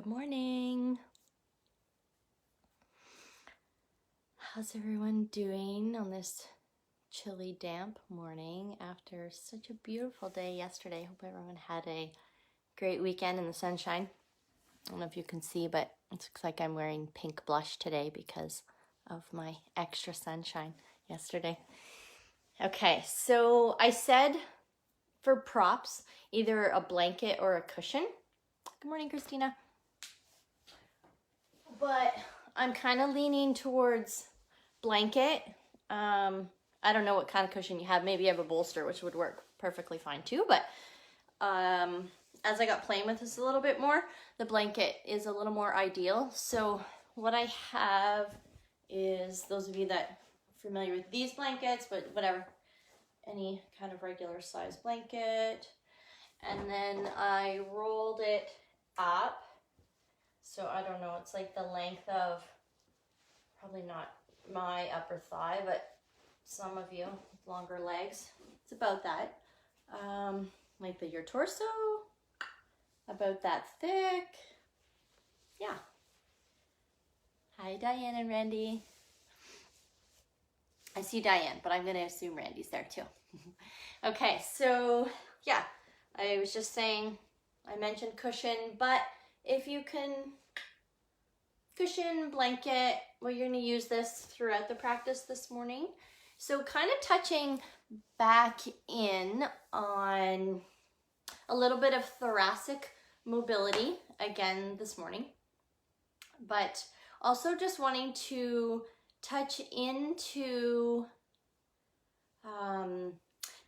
Good morning. How's everyone doing on this chilly, damp morning after such a beautiful day yesterday? Hope everyone had a great weekend in the sunshine. I don't know if you can see, but it looks like I'm wearing pink blush today because of my extra sunshine yesterday. Okay, so I said for props, either a blanket or a cushion. Good morning, Christina. But I'm kind of leaning towards blanket. I don't know what kind of cushion you have. Maybe you have a bolster, which would work perfectly fine too. But as I got playing with this a little bit more, the blanket is a little more ideal. So what I have is, those of you that are familiar with these blankets, but whatever, any kind of regular size blanket. And then I rolled it up. So I don't know, it's like the length of, probably not my upper thigh, but some of you with longer legs, it's about that. Length of your torso, about that thick. Yeah. Hi, Diane and Randy. I see Diane, but I'm going to assume Randy's there too. Okay, so yeah, I was just saying, I mentioned cushion, but if you can, cushion, blanket, well, you're going to use this throughout the practice this morning. So kind of touching back in on a little bit of thoracic mobility again this morning, but also just wanting to touch into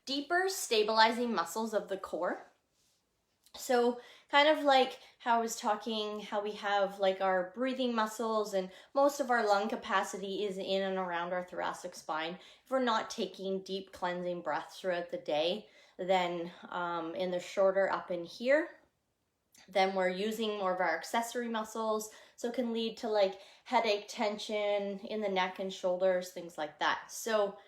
deeper stabilizing muscles of the core. So kind of like how I was talking, how we have like our breathing muscles and most of our lung capacity is in and around our thoracic spine. If we're not taking deep cleansing breaths throughout the day, then in the shorter up in here, then we're using more of our accessory muscles. So it can lead to like headache, tension in the neck and shoulders, things like that. So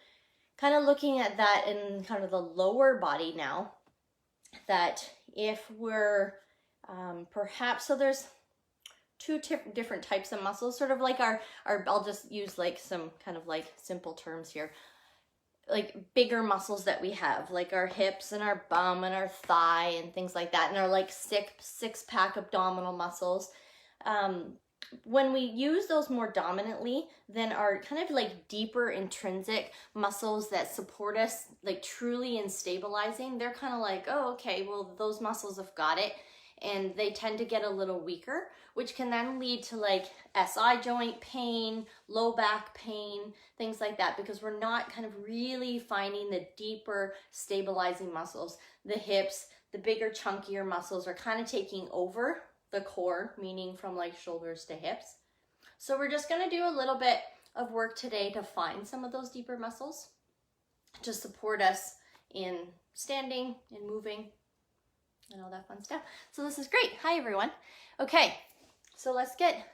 kind of looking at that in kind of the lower body now, that if we're perhaps, so there's two different types of muscles, sort of like our, I'll just use like some kind of like simple terms here, like bigger muscles that we have, like our hips and our bum and our thigh and things like that, and our like six-pack abdominal muscles. When we use those more dominantly, then our kind of like deeper intrinsic muscles that support us like truly in stabilizing, they're kind of like, oh, okay, well, those muscles have got it. And they tend to get a little weaker, which can then lead to like SI joint pain, low back pain, things like that, because we're not kind of really finding the deeper stabilizing muscles. The hips, the bigger, chunkier muscles are kind of taking over the core, meaning from like shoulders to hips. So we're just going to do a little bit of work today to find some of those deeper muscles to support us in standing and moving and all that fun stuff. So this is great. Hi, everyone. Okay, so let's get,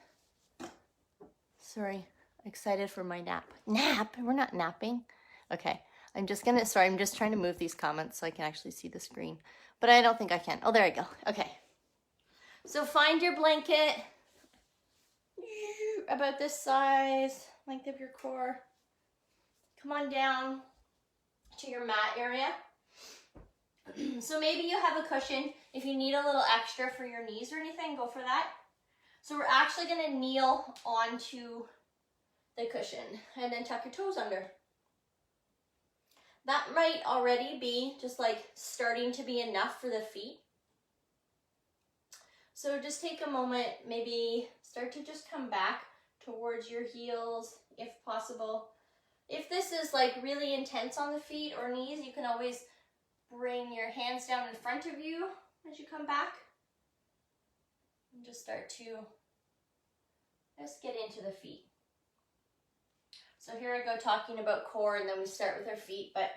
excited for my nap. Nap? We're not napping. Okay, I'm just trying to move these comments so I can actually see the screen, but I don't think I can. Oh, there I go. Okay. So find your blanket about this size, length of your core. Come on down to your mat area. So maybe you have a cushion. If you need a little extra for your knees or anything, go for that. So we're actually going to kneel onto the cushion and then tuck your toes under. That might already be just like starting to be enough for the feet. So just take a moment, maybe start to just come back towards your heels if possible. If this is like really intense on the feet or knees, you can always bring your hands down in front of you as you come back. And just start to just get into the feet. So here I go talking about core, and then we start with our feet, but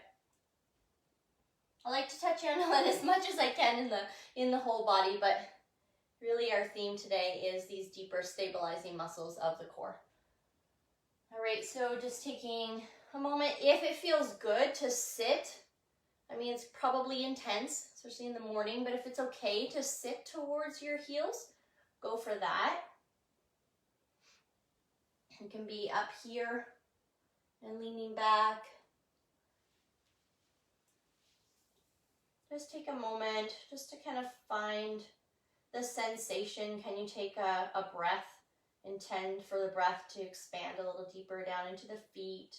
I like to touch on it as much as I can in the whole body, but really our theme today is these deeper stabilizing muscles of the core. All right, so just taking a moment, if it feels good to sit, I mean, it's probably intense, especially in the morning, but if it's okay to sit towards your heels, go for that. You can be up here and leaning back. Just take a moment just to kind of find the sensation. Can you take a breath? Intend for the breath to expand a little deeper down into the feet.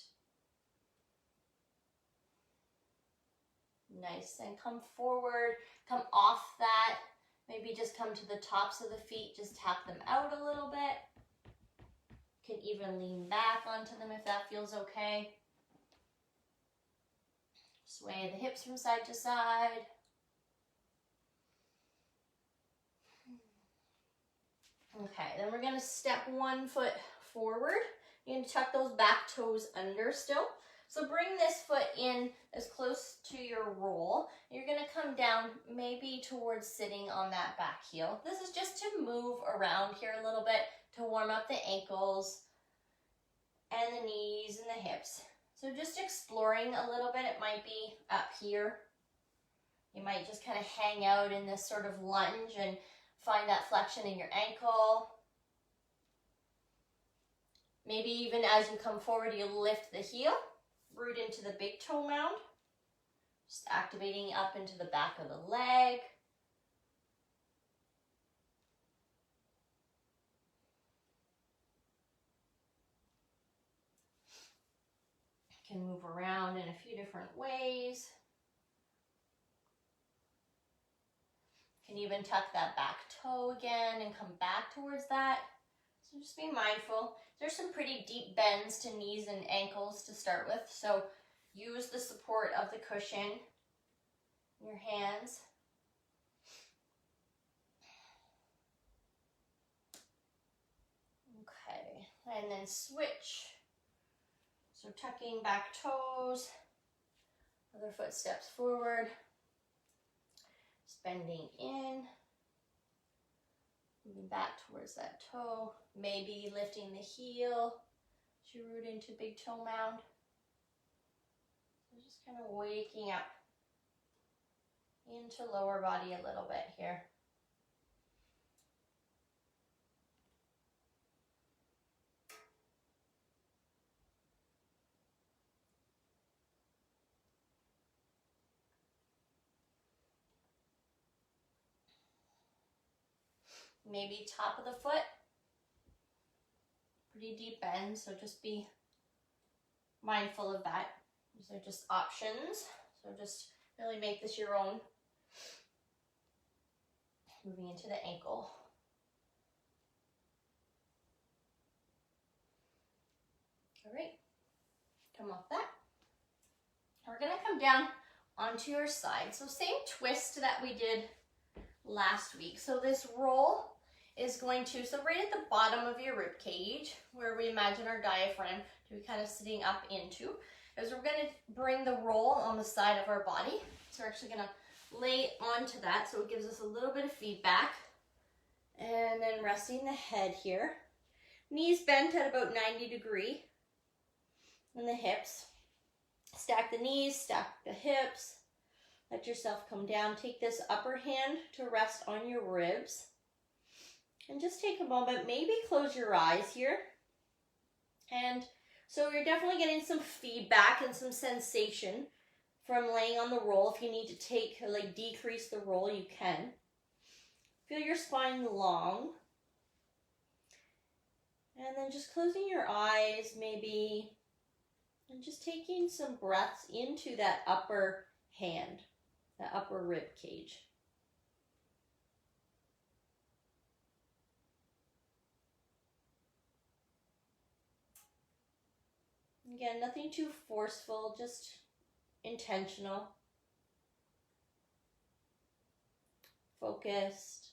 Nice, and come forward, come off that. Maybe just come to the tops of the feet, just tap them out a little bit. You can even lean back onto them if that feels okay. Sway the hips from side to side. Okay, then we're gonna step one foot forward. You're gonna tuck those back toes under still. So bring this foot in as close to your roll. You're gonna come down maybe towards sitting on that back heel. This is just to move around here a little bit to warm up the ankles and the knees and the hips. So just exploring a little bit. It might be up here. You might just kind of hang out in this sort of lunge and find that flexion in your ankle. Maybe even as you come forward, you lift the heel, root into the big toe mound. Just activating up into the back of the leg. You can move around in a few different ways. You can even tuck that back toe again and come back towards that. So just be mindful. There's some pretty deep bends to knees and ankles to start with, so use the support of the cushion in your hands. Okay, and then switch. So tucking back toes, other foot steps forward, bending in, moving back towards that toe, maybe lifting the heel to root into big toe mound. So just kind of waking up into lower body a little bit here. Maybe top of the foot, pretty deep bend, so just be mindful of that. These are just options, so just really make this your own. Moving into the ankle. All right, come off that. We're gonna come down onto your side. So same twist that we did last week. So this roll is going to, so right at the bottom of your rib cage, where we imagine our diaphragm to be kind of sitting up into, is we're going to bring the roll on the side of our body. So we're actually going to lay onto that so it gives us a little bit of feedback. And then resting the head here. Knees bent at about 90 degrees. And the hips. Stack the knees, stack the hips. Let yourself come down. Take this upper hand to rest on your ribs. And just take a moment, maybe close your eyes here. And so you're definitely getting some feedback and some sensation from laying on the roll. If you need to decrease the roll, you can. Feel your spine long. And then just closing your eyes maybe, and just taking some breaths into that upper hand, that upper rib cage. Again, nothing too forceful, just intentional, focused.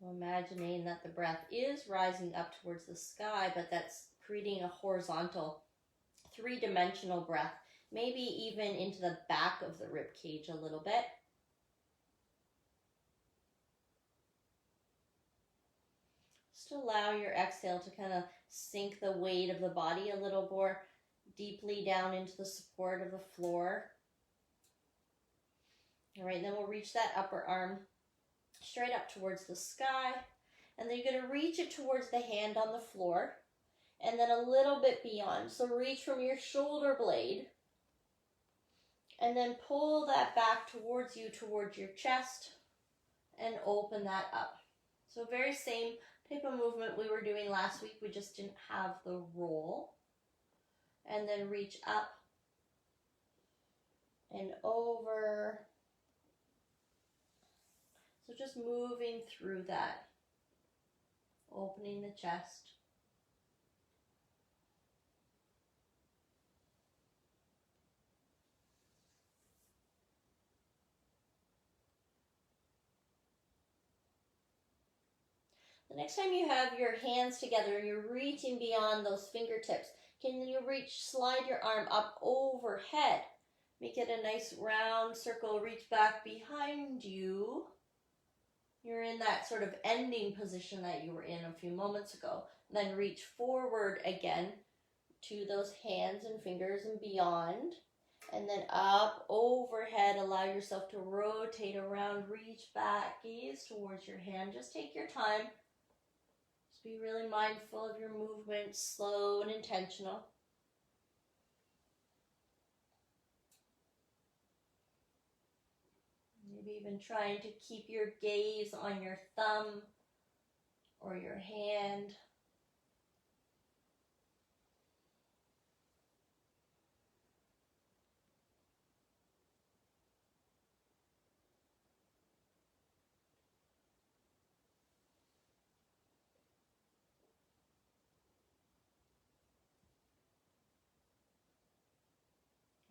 Imagining that the breath is rising up towards the sky, but that's creating a horizontal, three-dimensional breath, maybe even into the back of the rib cage a little bit. Just allow your exhale to kind of sink the weight of the body a little more deeply down into the support of the floor. All right, then we'll reach that upper arm straight up towards the sky. And then you're going to reach it towards the hand on the floor. And then a little bit beyond. So reach from your shoulder blade. And then pull that back towards you, towards your chest. And open that up. So very same type of movement we were doing last week. We just didn't have the roll. And then reach up and over. So just moving through that. Opening the chest. The next time you have your hands together and you're reaching beyond those fingertips, can you slide your arm up overhead? Make it a nice round circle, reach back behind you. You're in that sort of ending position that you were in a few moments ago. Then reach forward again to those hands and fingers and beyond. And then up, overhead, allow yourself to rotate around, reach back, gaze towards your hand. Just take your time. Just be really mindful of your movement, slow and intentional. Maybe even trying to keep your gaze on your thumb or your hand.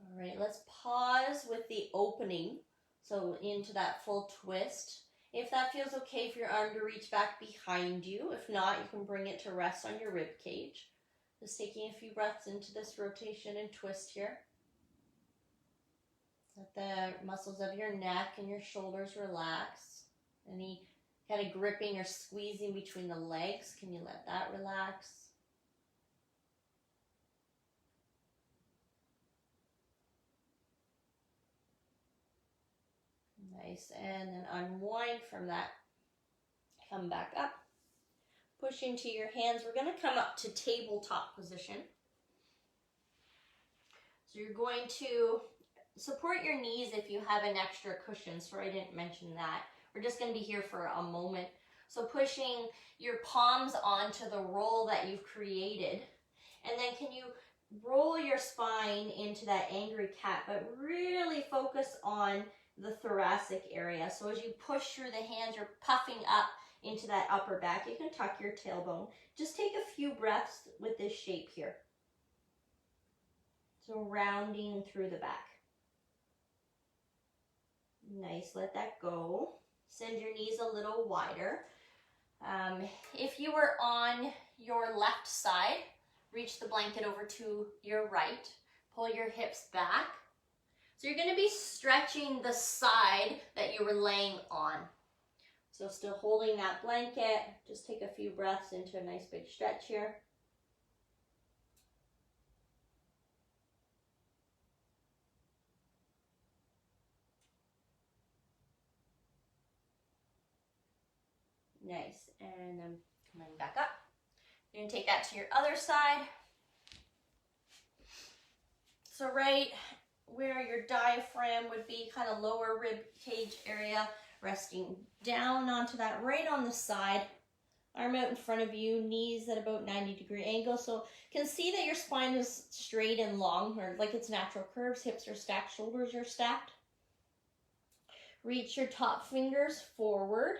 All right, let's pause with the opening. So into that full twist. If that feels okay for your arm to reach back behind you. If not, you can bring it to rest on your rib cage. Just taking a few breaths into this rotation and twist here. Let the muscles of your neck and your shoulders relax. Any kind of gripping or squeezing between the legs, can you let that relax? Nice, and then unwind from that. Come back up. Push into your hands. We're going to come up to tabletop position. So you're going to support your knees if you have an extra cushion. Sorry, I didn't mention that. We're just going to be here for a moment. So pushing your palms onto the roll that you've created. And then can you roll your spine into that angry cat, but really focus on the thoracic area. So as you push through the hands, you're puffing up into that upper back. You can tuck your tailbone. Just take a few breaths with this shape here. So rounding through the back. Nice, let that go. Send your knees a little wider. If you were on your left side, reach the blanket over to your right. Pull your hips back. So you're going to be stretching the side that you were laying on. So still holding that blanket. Just take a few breaths into a nice big stretch here. Nice, and then coming back up. You're going to take that to your other side. So right where your diaphragm would be, kind of lower rib cage area, resting down onto that, right on the side. Arm out in front of you, knees at about 90-degree angle. So you can see that your spine is straight and long, or like its natural curves. Hips are stacked, shoulders are stacked. Reach your top fingers forward.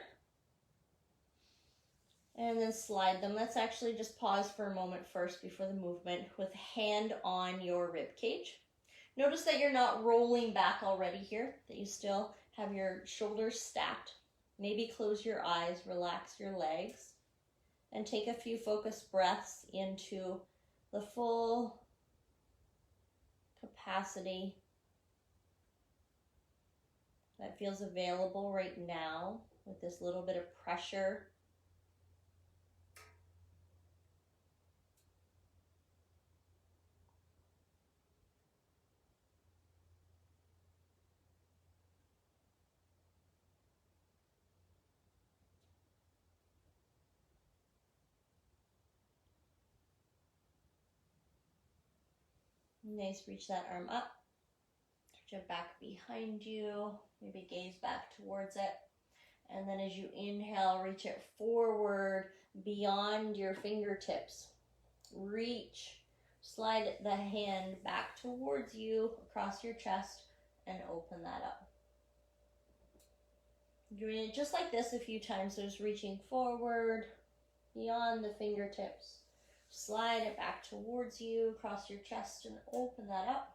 And then slide them. Let's actually just pause for a moment first before the movement with hand on your rib cage. Notice that you're not rolling back already here, that you still have your shoulders stacked. Maybe close your eyes, relax your legs, and take a few focused breaths into the full capacity that feels available right now with this little bit of pressure Nice, reach that arm up. Stretch it back behind you. Maybe gaze back towards it. And then as you inhale, reach it forward beyond your fingertips. Reach. Slide the hand back towards you across your chest and open that up. Doing it just like this a few times. So just reaching forward beyond the fingertips. Slide it back towards you across your chest and open that up.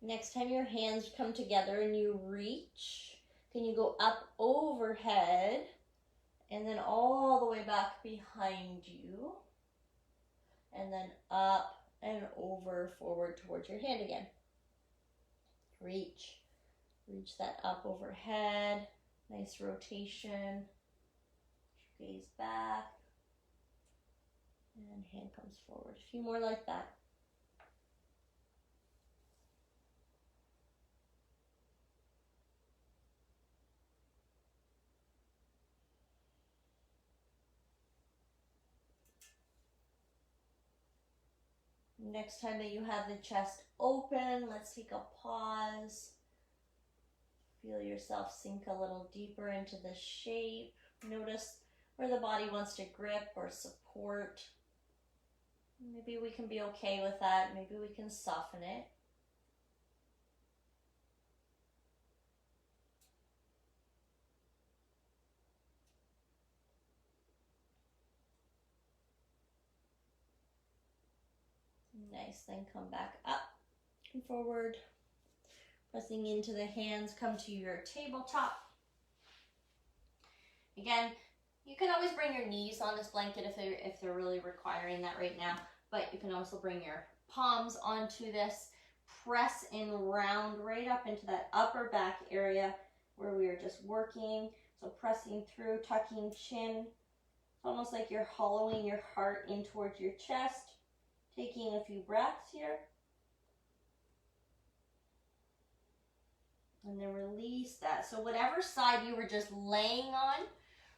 Next time your hands come together and you reach, can you go up overhead and then all the way back behind you, and then up and over forward towards your hand again. Reach that up overhead, nice rotation, gaze back, and hand comes forward. A few more like that. Next time that you have the chest open, let's take a pause. Feel yourself sink a little deeper into the shape. Notice where the body wants to grip or support. Maybe we can be okay with that. Maybe we can soften it. Nice, then come back up and forward. Pressing into the hands, come to your tabletop. Again, you can always bring your knees on this blanket if they're really requiring that right now, but you can also bring your palms onto this. Press and round right up into that upper back area where we were just working. So pressing through, tucking chin. It's almost like you're hollowing your heart in towards your chest. Taking a few breaths here. And then release that. So whatever side you were just laying on,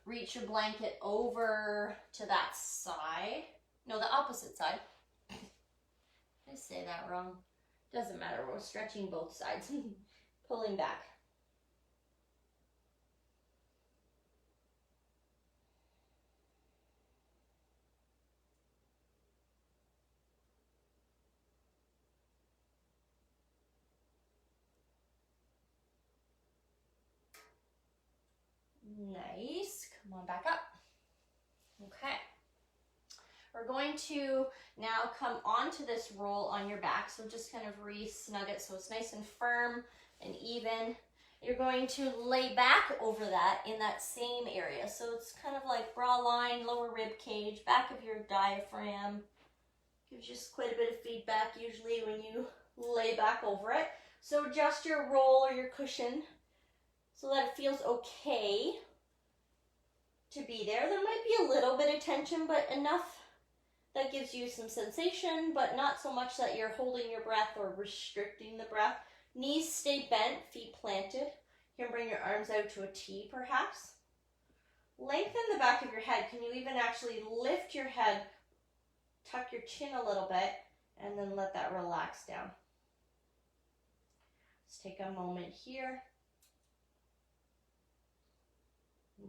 reach your blanket over to that side. No, the opposite side. I say that wrong. Doesn't matter. We're stretching both sides. Pulling back. Nice. Come on back up. Okay. We're going to now come onto this roll on your back. So just kind of re-snug it so it's nice and firm and even. You're going to lay back over that in that same area. So it's kind of like bra line, lower rib cage, back of your diaphragm. Gives you quite a bit of feedback usually when you lay back over it. So adjust your roll or your cushion so that it feels okay to be there. There might be a little bit of tension, but enough that gives you some sensation, but not so much that you're holding your breath or restricting the breath. Knees stay bent, feet planted. You can bring your arms out to a T perhaps. Lengthen the back of your head. Can you even actually lift your head, tuck your chin a little bit, and then let that relax down. Let's take a moment here.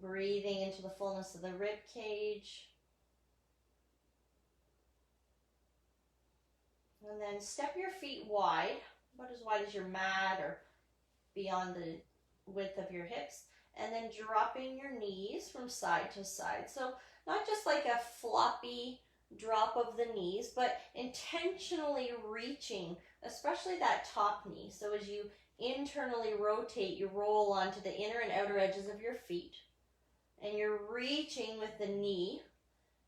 Breathing into the fullness of the rib cage. And then step your feet wide, about as wide as your mat or beyond the width of your hips. And then dropping your knees from side to side. So not just like a floppy drop of the knees, but intentionally reaching, especially that top knee. So as you internally rotate, you roll onto the inner and outer edges of your feet. And you're reaching with the knee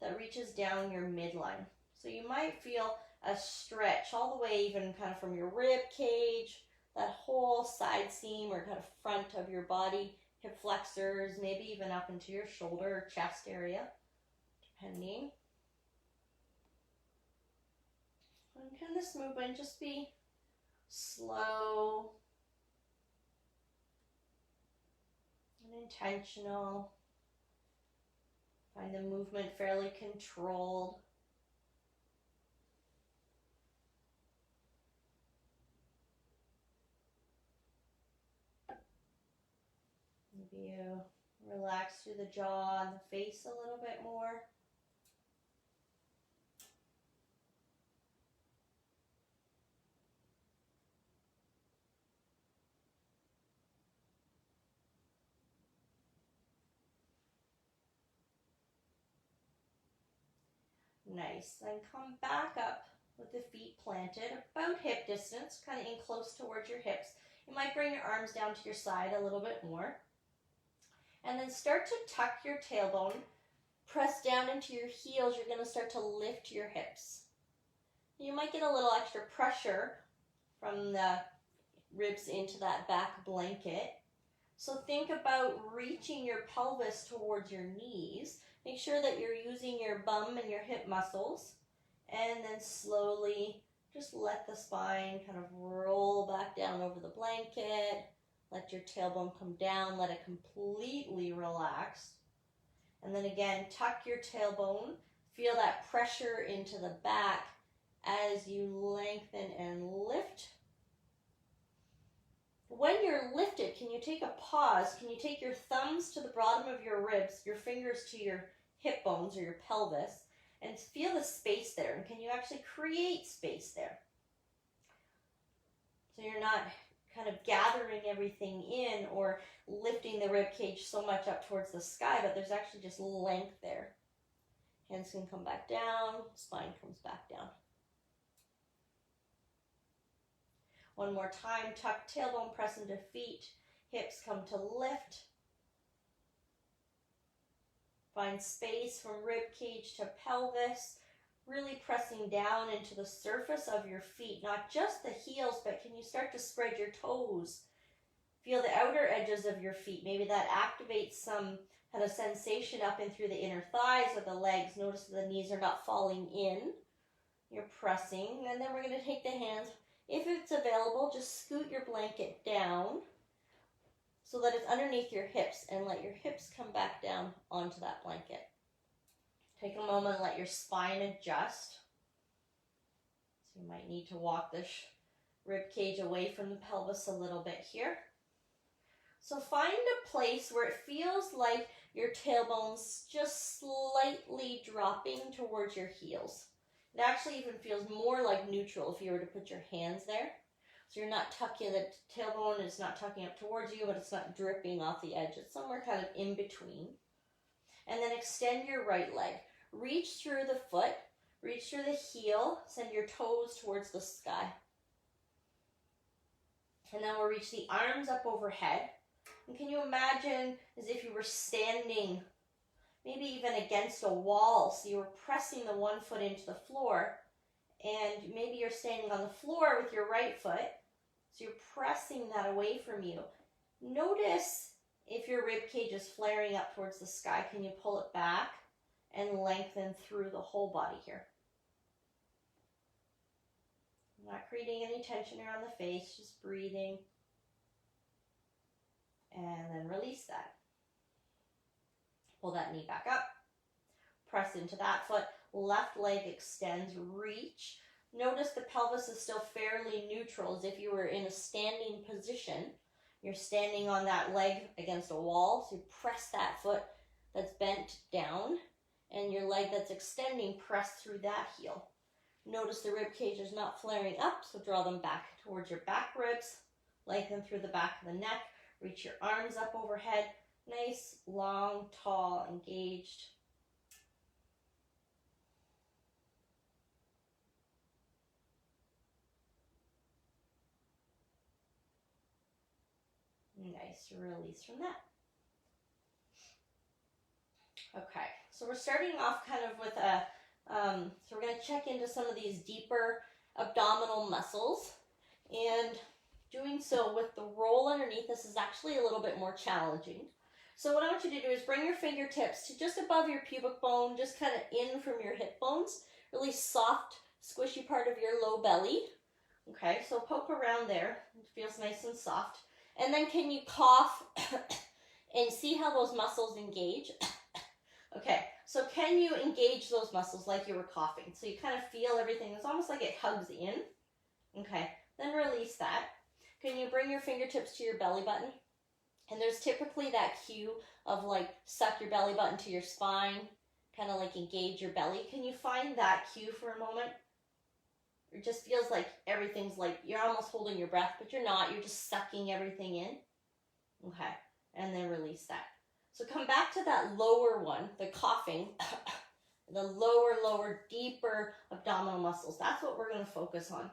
that reaches down your midline. So you might feel a stretch all the way even kind of from your rib cage, that whole side seam or kind of front of your body, hip flexors, maybe even up into your shoulder or chest area, depending. And can this movement just be slow and intentional. Find the movement fairly controlled. Maybe you relax through the jaw and the face a little bit more. Nice. Then come back up with the feet planted about hip distance, kind of in close towards your hips. You might bring your arms down to your side a little bit more. And then start to tuck your tailbone. Press down into your heels. You're going to start to lift your hips. You might get a little extra pressure from the ribs into that back blanket. So think about reaching your pelvis towards your knees. Make sure that you're using your bum and your hip muscles. And then slowly just let the spine kind of roll back down over the blanket. Let your tailbone come down. Let it completely relax. And then again, tuck your tailbone. Feel that pressure into the back as you lengthen and lift. When you're lifted, can you take a pause? Can you take your thumbs to the bottom of your ribs, your fingers to your hip bones or your pelvis, and feel the space there? And can you actually create space there? So you're not kind of gathering everything in or lifting the rib cage so much up towards the sky, but there's actually just length there. Hands can come back down, spine comes back down. One more time, tuck tailbone, press into feet, hips come to lift. Find space from rib cage to pelvis, really pressing down into the surface of your feet, not just the heels, but can you start to spread your toes? Feel the outer edges of your feet. Maybe that activates some kind of sensation up and through the inner thighs or the legs. Notice that the knees are not falling in. You're pressing, and then we're going to take the hands. If it's available, just scoot your blanket down so that it's underneath your hips and let your hips come back down onto that blanket. Take a moment and let your spine adjust. So you might need to walk the rib cage away from the pelvis a little bit here. So find a place where it feels like your tailbone's just slightly dropping towards your heels. It actually even feels more like neutral if you were to put your hands there. So you're not tucking, the tailbone is not tucking up towards you, but it's not dripping off the edge. It's somewhere kind of in between. And then extend your right leg. Reach through the foot, reach through the heel, send your toes towards the sky. And then we'll reach the arms up overhead. And can you imagine as if you were standing maybe even against a wall, so you were pressing the one foot into the floor, and maybe you're standing on the floor with your right foot, so you're pressing that away from you. Notice if your rib cage is flaring up towards the sky, can you pull it back and lengthen through the whole body here? I'm not creating any tension around the face, just breathing. And then release that. Pull that knee back up, press into that foot, left leg extends, reach. Notice the pelvis is still fairly neutral, as if you were in a standing position. You're standing on that leg against a wall, so you press that foot that's bent down, and your leg that's extending, press through that heel. Notice the rib cage is not flaring up, so draw them back towards your back ribs, lengthen through the back of the neck, reach your arms up overhead. Nice, long, tall, engaged. Nice release from that. Okay, so we're starting off kind of with so we're going to check into some of these deeper abdominal muscles, and doing so with the roll underneath, this is actually a little bit more challenging. So what I want you to do is bring your fingertips to just above your pubic bone, just kind of in from your hip bones, really soft, squishy part of your low belly. Okay, so poke around there. It feels nice and soft. And then can you cough and see how those muscles engage? Okay, so can you engage those muscles like you were coughing? So you kind of feel everything. It's almost like it hugs in. Okay, then release that. Can you bring your fingertips to your belly button? And there's typically that cue of like suck your belly button to your spine, kind of like engage your belly. Can you find that cue for a moment? It just feels like everything's like you're almost holding your breath, but you're not. You're just sucking everything in. Okay, and then release that. So come back to that lower one, the coughing, the lower, deeper abdominal muscles. That's what we're going to focus on.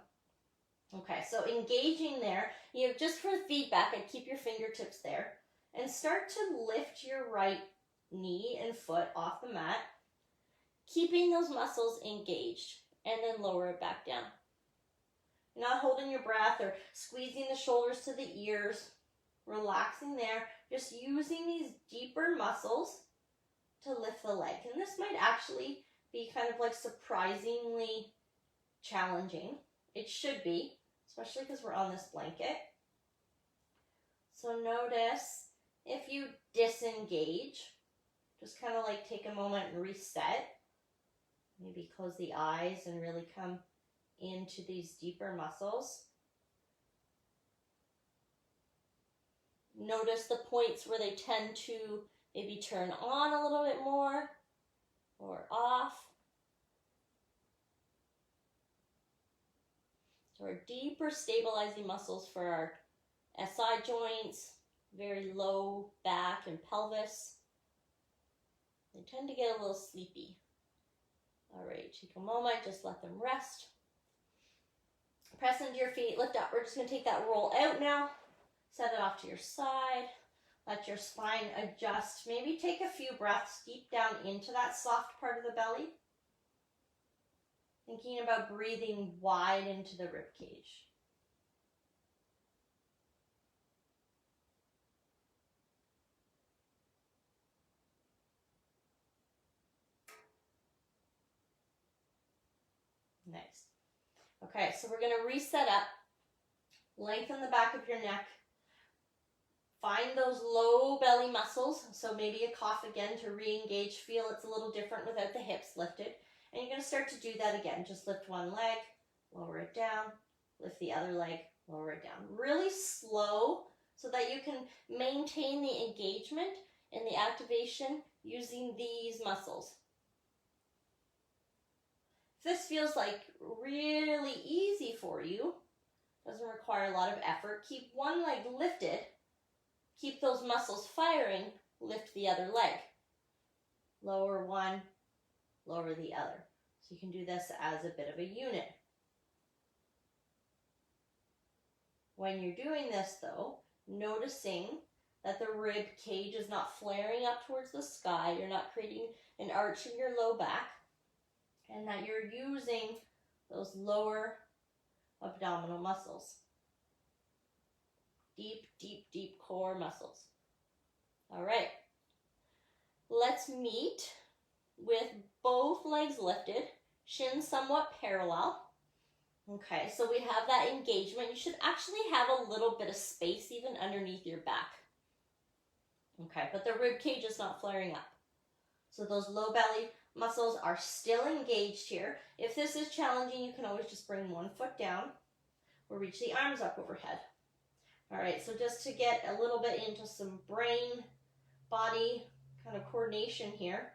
Okay, so engaging there, you know, just for feedback, I'd keep your fingertips there and start to lift your right knee and foot off the mat, keeping those muscles engaged, and then lower it back down. You're not holding your breath or squeezing the shoulders to the ears, relaxing there, just using these deeper muscles to lift the leg. And this might actually be kind of like surprisingly challenging. It should be, especially because we're on this blanket. So notice if you disengage, just kind of like take a moment and reset. Maybe close the eyes and really come into these deeper muscles. Notice the points where they tend to maybe turn on a little bit more or off. So our deeper stabilizing muscles for our SI joints, very low back and pelvis. They tend to get a little sleepy. All right, take a moment, just let them rest. Press into your feet, lift up. We're just going to take that roll out now. Set it off to your side. Let your spine adjust. Maybe take a few breaths deep down into that soft part of the belly. Thinking about breathing wide into the rib cage. Nice. Okay, so we're going to reset up. Lengthen the back of your neck. Find those low belly muscles. So maybe a cough again to re-engage. Feel it's a little different without the hips lifted. And you're going to start to do that again. Just lift one leg, lower it down, lift the other leg, lower it down. Really slow so that you can maintain the engagement and the activation using these muscles. If this feels like really easy for you, doesn't require a lot of effort, keep one leg lifted, keep those muscles firing, lift the other leg. Lower one, lower the other. So you can do this as a bit of a unit. When you're doing this though, noticing that the rib cage is not flaring up towards the sky, you're not creating an arch in your low back, and that you're using those lower abdominal muscles. Deep, deep, deep core muscles. All right. Let's meet with both legs lifted, shins somewhat parallel. Okay, so we have that engagement. You should actually have a little bit of space even underneath your back. Okay, but the rib cage is not flaring up. So those low belly muscles are still engaged here. If this is challenging, you can always just bring one foot down or reach the arms up overhead. All right, so just to get a little bit into some brain, body kind of coordination here,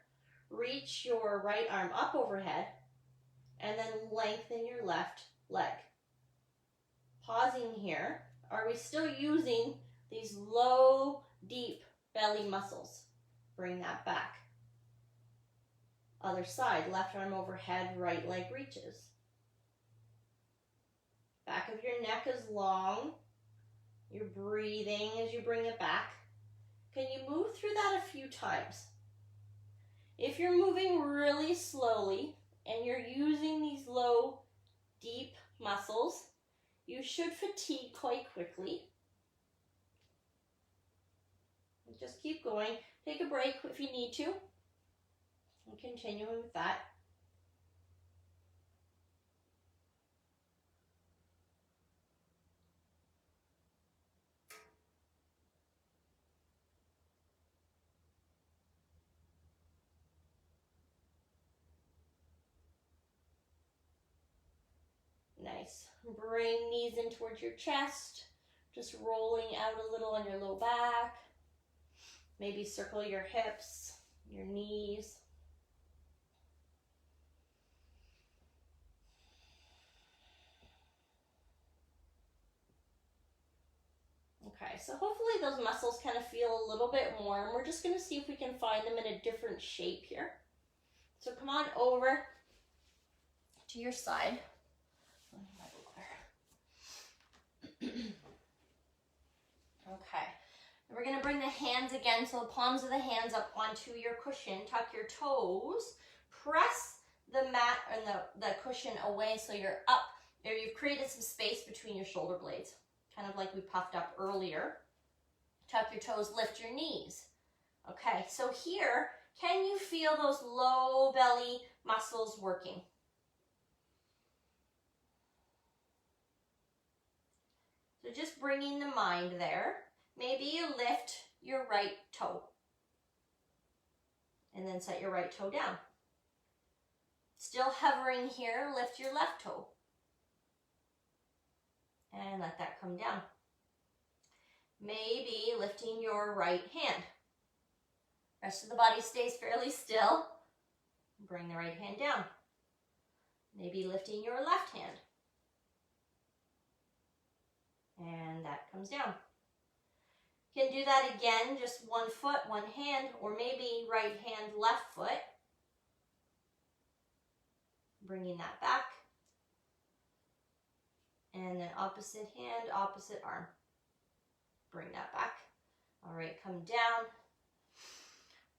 reach your right arm up overhead and then lengthen your left leg. Pausing here, are we still using these low, deep belly muscles? Bring that back. Other side, left arm overhead, right leg reaches. Back of your neck is long. You're breathing as you bring it back. Can you move through that a few times? If you're moving really slowly and you're using these low, deep muscles, you should fatigue quite quickly. Just keep going. Take a break if you need to. And continuing with that. Bring knees in towards your chest, just rolling out a little on your low back. Maybe circle your hips, your knees. Okay, so hopefully those muscles kind of feel a little bit warm. We're just going to see if we can find them in a different shape here. So come on over to your side. Okay, we're going to bring the hands again, so the palms of the hands up onto your cushion. Tuck your toes. Press the mat and the cushion away so you're up. There, you've created some space between your shoulder blades, kind of like we puffed up earlier. Tuck your toes, lift your knees. Okay, so here, can you feel those low belly muscles working? So just bringing the mind there. Maybe you lift your right toe and then set your right toe down. Still hovering here, lift your left toe and let that come down. Maybe lifting your right hand. Rest of the body stays fairly still. Bring the right hand down. Maybe lifting your left hand. And that comes down. You can do that again, just one foot, one hand, or maybe right hand, left foot. Bringing that back. And then opposite hand, opposite arm. Bring that back. All right, come down.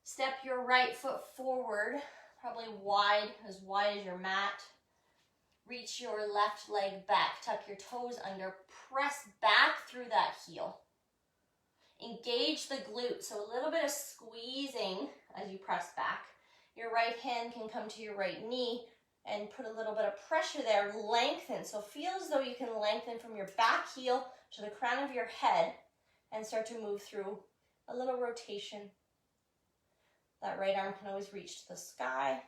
Step your right foot forward, probably wide as your mat. Reach your left leg back. Tuck your toes under. Press back through that heel. Engage the glute, so a little bit of squeezing as you press back. Your right hand can come to your right knee and put a little bit of pressure there. Lengthen, so feel as though you can lengthen from your back heel to the crown of your head and start to move through a little rotation. That right arm can always reach to the sky.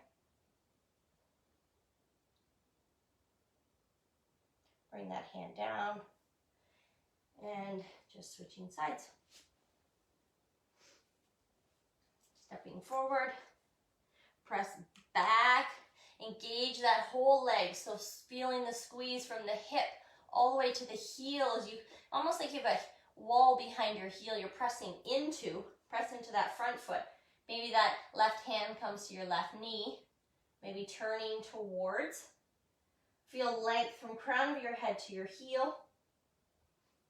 Bring that hand down and just switching sides. Stepping forward, press back, engage that whole leg. So feeling the squeeze from the hip all the way to the heel as you, almost like you have a wall behind your heel you're pressing into. Press into that front foot. Maybe that left hand comes to your left knee, maybe turning towards. Feel length from crown of your head to your heel.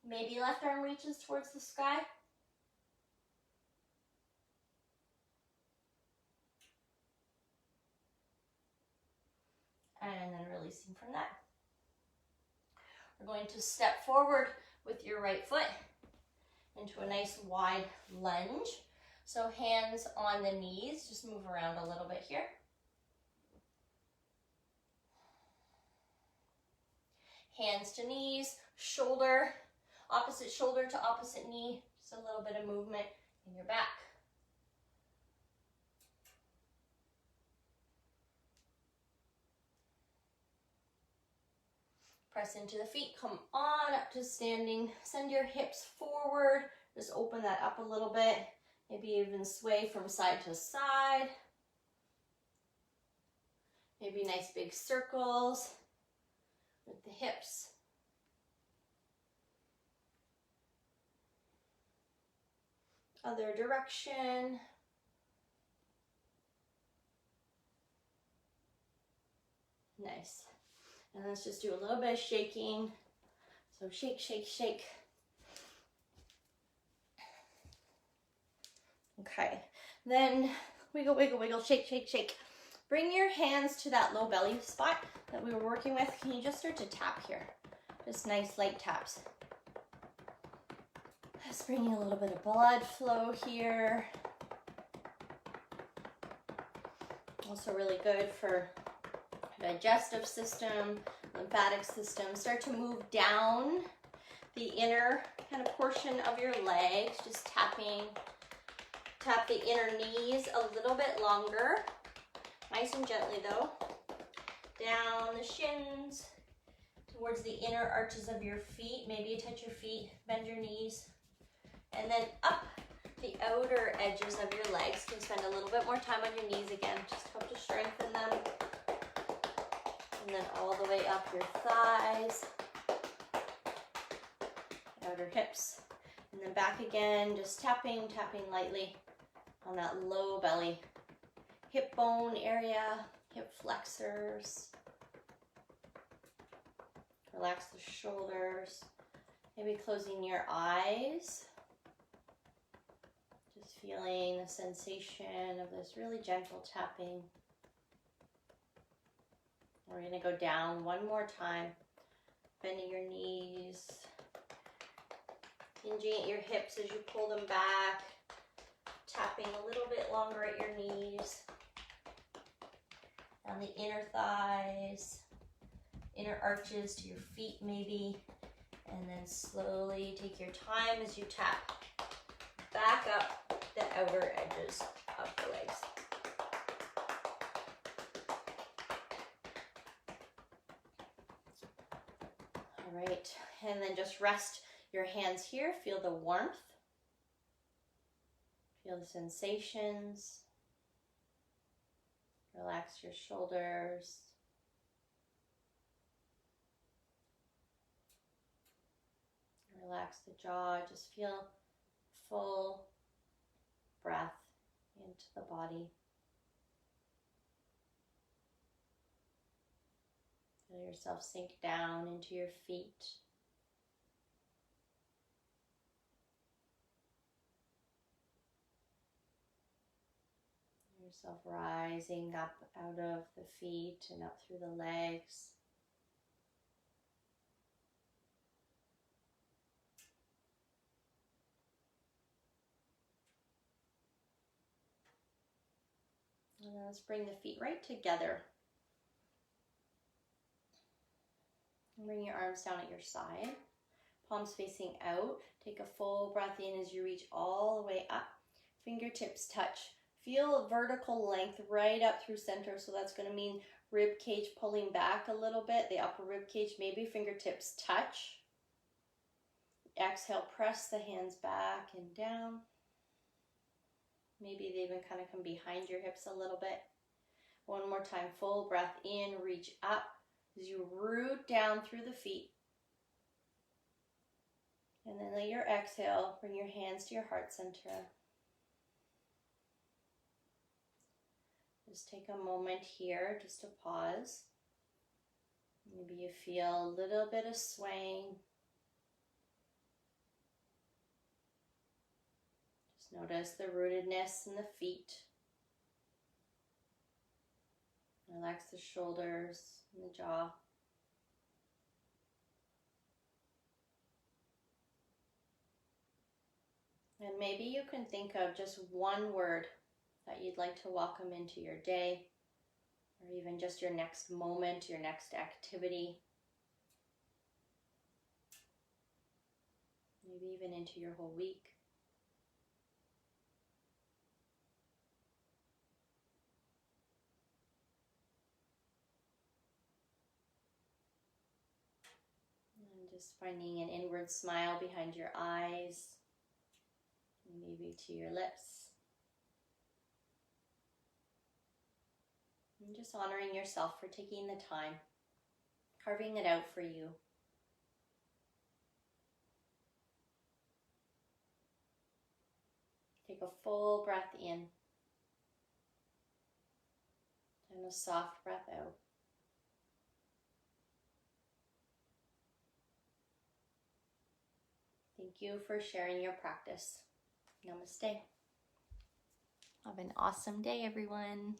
Maybe left arm reaches towards the sky. And then releasing from that. We're going to step forward with your right foot into a nice wide lunge. So hands on the knees, just move around a little bit here. Hands to knees, shoulder, opposite shoulder to opposite knee, just a little bit of movement in your back. Press into the feet, come on up to standing, send your hips forward, just open that up a little bit, maybe even sway from side to side. Maybe nice big circles with the hips. Other direction. Nice. And let's just do a little bit of shaking. So shake, shake, shake. Okay. Then wiggle, wiggle, wiggle, shake, shake, shake. Bring your hands to that low belly spot that we were working with. Can you just start to tap here? Just nice light taps. Just bringing a little bit of blood flow here. Also really good for digestive system, lymphatic system. Start to move down the inner kind of portion of your legs, just tapping. Tap the inner knees a little bit longer. Nice and gently though. Down the shins to towards the inner arches of your feet. Maybe you touch your feet, bend your knees, and then up the outer edges of your legs. You can spend a little bit more time on your knees again, just help to strengthen them. And then all the way up your thighs, outer hips, and then back again, just tapping lightly on that low belly, hip bone area, hip flexors. Relax the shoulders, maybe closing your eyes. Just feeling the sensation of this really gentle tapping. We're going to go down one more time, bending your knees, hinging at your hips as you pull them back, tapping a little bit longer at your knees, down the inner thighs, inner arches to your feet maybe, and then slowly take your time as you tap back up the outer edges of the legs. All right, and then just rest your hands here, feel the warmth, feel the sensations, relax your shoulders. Relax the jaw, just feel full breath into the body. Feel yourself sink down into your feet. Feel yourself rising up out of the feet and up through the legs. And then let's bring the feet right together. And bring your arms down at your side, palms facing out. Take a full breath in as you reach all the way up. Fingertips touch. Feel a vertical length right up through center, so that's going to mean rib cage pulling back a little bit, the upper rib cage, maybe fingertips touch. Exhale, press the hands back and down. Maybe they even kind of come behind your hips a little bit. One more time, full breath in, reach up as you root down through the feet. And then let your exhale, bring your hands to your heart center. Just take a moment here just to pause. Maybe you feel a little bit of swaying. Notice the rootedness in the feet. Relax the shoulders and the jaw. And maybe you can think of just one word that you'd like to welcome into your day, or even just your next moment, your next activity. Maybe even into your whole week. Just finding an inward smile behind your eyes, maybe to your lips. And just honoring yourself for taking the time, carving it out for you. Take a full breath in and a soft breath out. Thank you for sharing your practice. Namaste. Have an awesome day, everyone.